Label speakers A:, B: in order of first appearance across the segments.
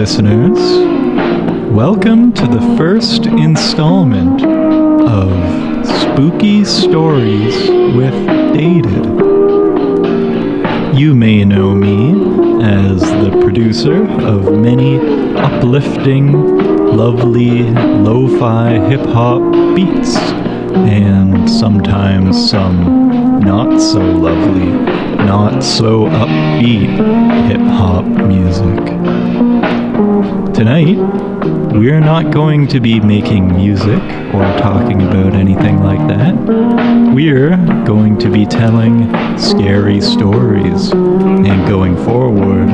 A: listeners. Welcome to the first installment of Spooky Stories with Dated. You may know me as the producer of many uplifting, lovely, lo-fi hip-hop beats, and sometimes some not-so-lovely, not-so-upbeat hip-hop music. Tonight, we're not going to be making music or talking about anything like that. We're going to be telling scary stories, and going forward,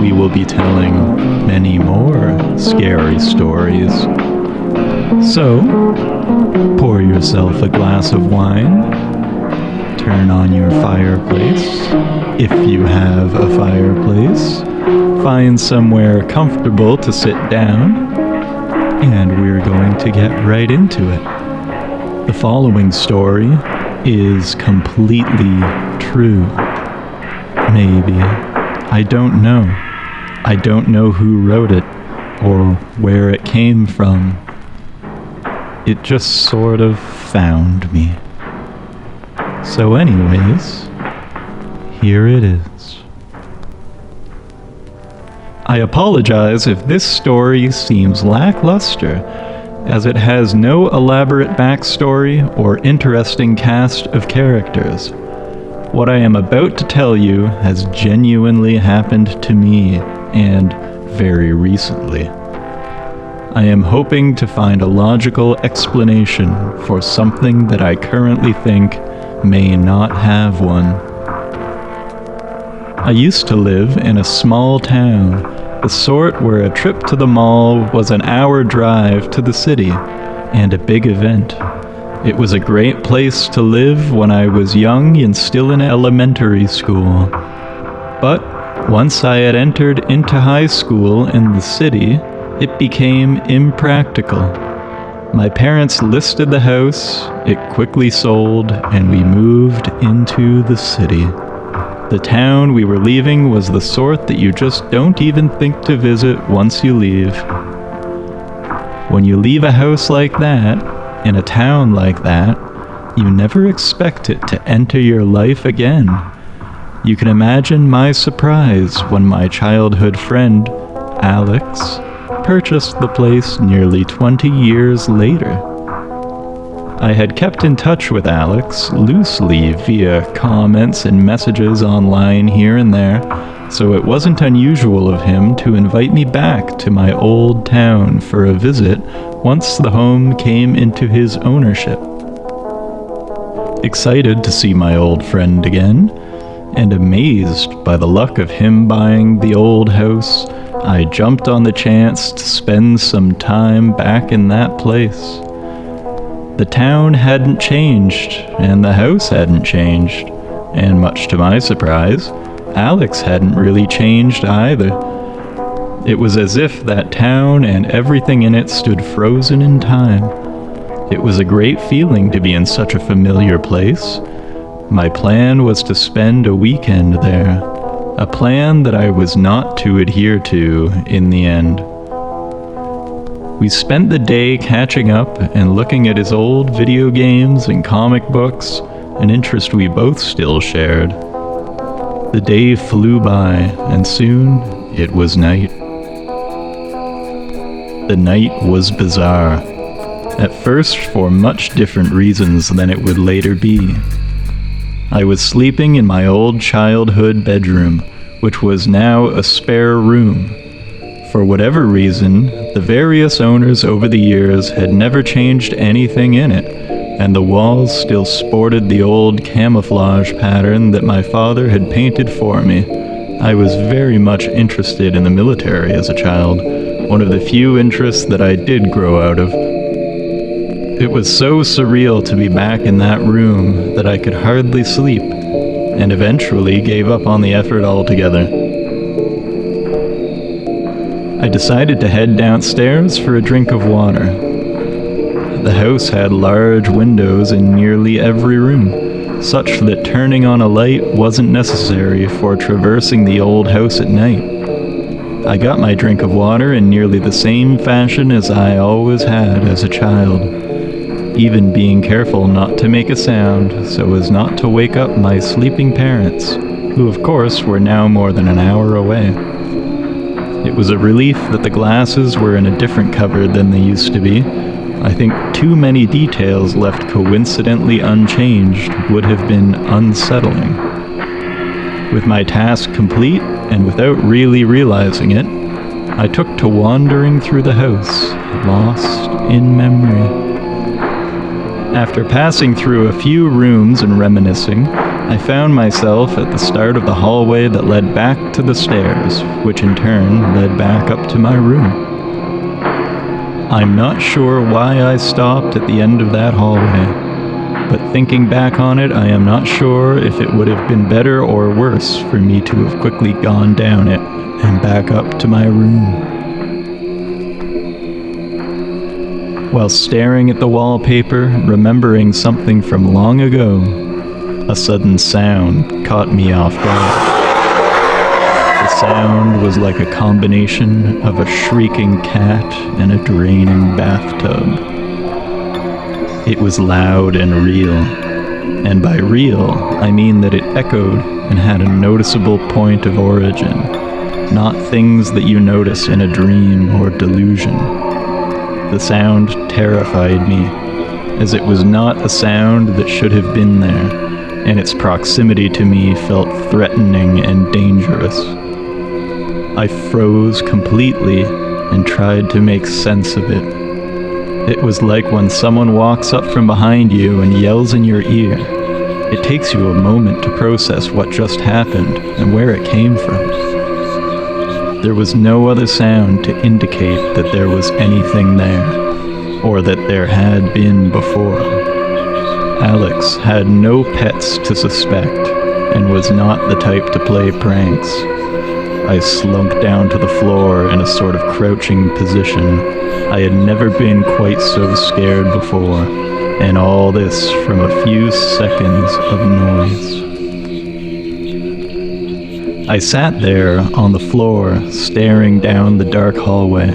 A: we will be telling many more scary stories. So, pour yourself a glass of wine, turn on your fireplace, if you have a fireplace, find somewhere comfortable to sit down, and we're going to get right into it. The following story is completely true. Maybe. I don't know. I don't know who wrote it or where it came from. It just sort of found me. So anyways, here it is. I apologize if this story seems lackluster, as it has no elaborate backstory or interesting cast of characters. What I am about to tell you has genuinely happened to me, and very recently. I am hoping to find a logical explanation for something that I currently think may not have one. I used to live in a small town, the sort where a trip to the mall was an hour drive to the city, and a big event. It was a great place to live when I was young and still in elementary school. But once I had entered into high school in the city, it became impractical. My parents listed the house, it quickly sold, and we moved into the city. The town we were leaving was the sort that you just don't even think to visit once you leave. When you leave a house like that, in a town like that, you never expect it to enter your life again. You can imagine my surprise when my childhood friend, Alex, purchased the place nearly 20 years later. I had kept in touch with Alex loosely via comments and messages online here and there, so it wasn't unusual of him to invite me back to my old town for a visit once the home came into his ownership. Excited to see my old friend again, and amazed by the luck of him buying the old house, I jumped on the chance to spend some time back in that place. The town hadn't changed, and the house hadn't changed, and much to my surprise, Alex hadn't really changed either. It was as if that town and everything in it stood frozen in time. It was a great feeling to be in such a familiar place. My plan was to spend a weekend there, a plan that I was not to adhere to in the end. We spent the day catching up and looking at his old video games and comic books, an interest we both still shared. The day flew by, and soon it was night. The night was bizarre, at first for much different reasons than it would later be. I was sleeping in my old childhood bedroom, which was now a spare room. For whatever reason, the various owners over the years had never changed anything in it, and the walls still sported the old camouflage pattern that my father had painted for me. I was very much interested in the military as a child, one of the few interests that I did grow out of. It was so surreal to be back in that room that I could hardly sleep, and eventually gave up on the effort altogether. I decided to head downstairs for a drink of water. The house had large windows in nearly every room, such that turning on a light wasn't necessary for traversing the old house at night. I got my drink of water in nearly the same fashion as I always had as a child, even being careful not to make a sound so as not to wake up my sleeping parents, who of course were now more than an hour away. It was a relief that the glasses were in a different cupboard than they used to be. I think too many details left coincidentally unchanged would have been unsettling. With my task complete, and without really realizing it, I took to wandering through the house, lost in memory. After passing through a few rooms and reminiscing, I found myself at the start of the hallway that led back to the stairs, which in turn led back up to my room. I'm not sure why I stopped at the end of that hallway, but thinking back on it, I am not sure if it would have been better or worse for me to have quickly gone down it and back up to my room. While staring at the wallpaper, remembering something from long ago, a sudden sound caught me off guard. The sound was like a combination of a shrieking cat and a draining bathtub. It was loud and real, and by real, I mean that it echoed and had a noticeable point of origin, not things that you notice in a dream or delusion. The sound terrified me, as it was not a sound that should have been there, and its proximity to me felt threatening and dangerous. I froze completely and tried to make sense of it. It was like when someone walks up from behind you and yells in your ear. It takes you a moment to process what just happened and where it came from. There was no other sound to indicate that there was anything there, or that there had been before. Alex had no pets to suspect, and was not the type to play pranks. I slunk down to the floor in a sort of crouching position. I had never been quite so scared before, and all this from a few seconds of noise. I sat there on the floor, staring down the dark hallway.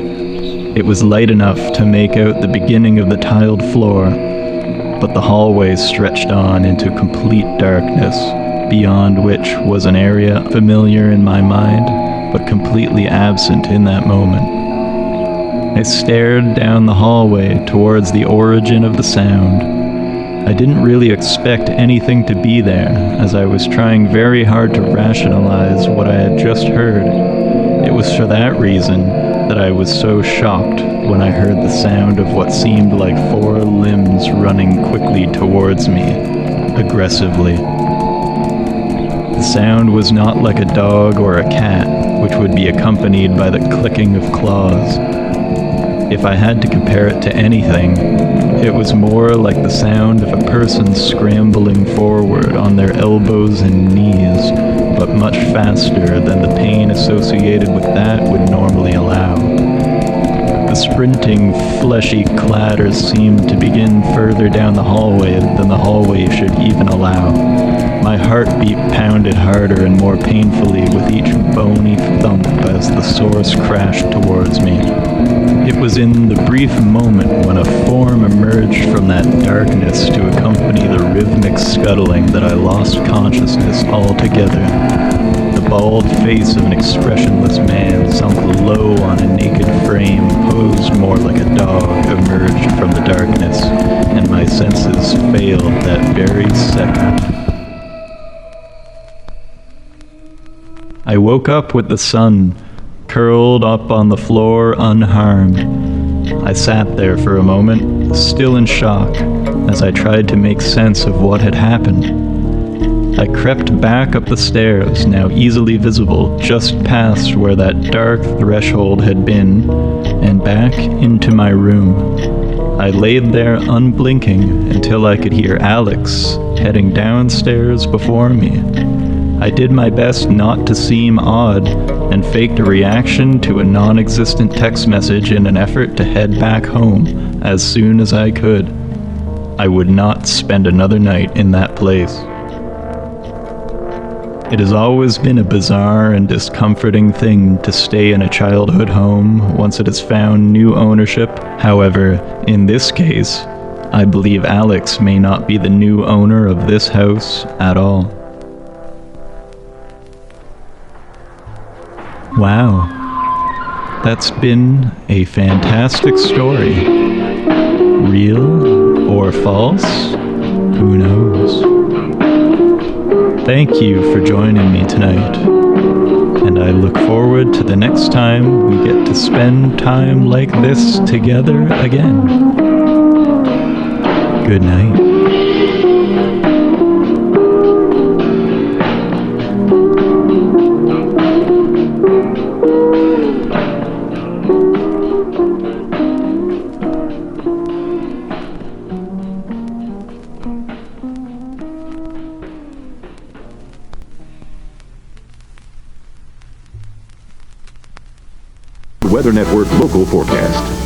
A: It was light enough to make out the beginning of the tiled floor, but the hallway stretched on into complete darkness, beyond which was an area familiar in my mind, but completely absent in that moment. I stared down the hallway towards the origin of the sound. I didn't really expect anything to be there, as I was trying very hard to rationalize what I had just heard. It was for that reason that I was so shocked when I heard the sound of what seemed like 4 limbs running quickly towards me, aggressively. The sound was not like a dog or a cat, which would be accompanied by the clicking of claws. If I had to compare it to anything, it was more like the sound of a person scrambling forward on their elbows and knees, but much faster than the pain associated with that would normally allow. The sprinting, fleshy clatter seemed to begin further down the hallway than the hallway should even allow. My heartbeat pounded harder and more painfully with each bony thump as the source crashed towards me. It was in the brief moment when a form emerged from that darkness to accompany the rhythmic scuttling that I lost consciousness altogether. The bald face of an expressionless man sunk low on a naked frame, posed more like a dog, emerged from the darkness, and my senses failed that very second. I woke up with the sun, curled up on the floor unharmed. I sat there for a moment, still in shock, as I tried to make sense of what had happened. I crept back up the stairs, now easily visible, just past where that dark threshold had been, and back into my room. I laid there unblinking until I could hear Alex heading downstairs before me. I did my best not to seem odd, and faked a reaction to a non-existent text message in an effort to head back home as soon as I could. I would not spend another night in that place. It has always been a bizarre and discomforting thing to stay in a childhood home once it has found new ownership. However, in this case, I believe Alex may not be the new owner of this house at all. Wow, that's been a fantastic story. Real or false? Who knows? Thank you for joining me tonight, and I look forward to the next time we get to spend time like this together again. Good night.
B: Weather Network local forecast.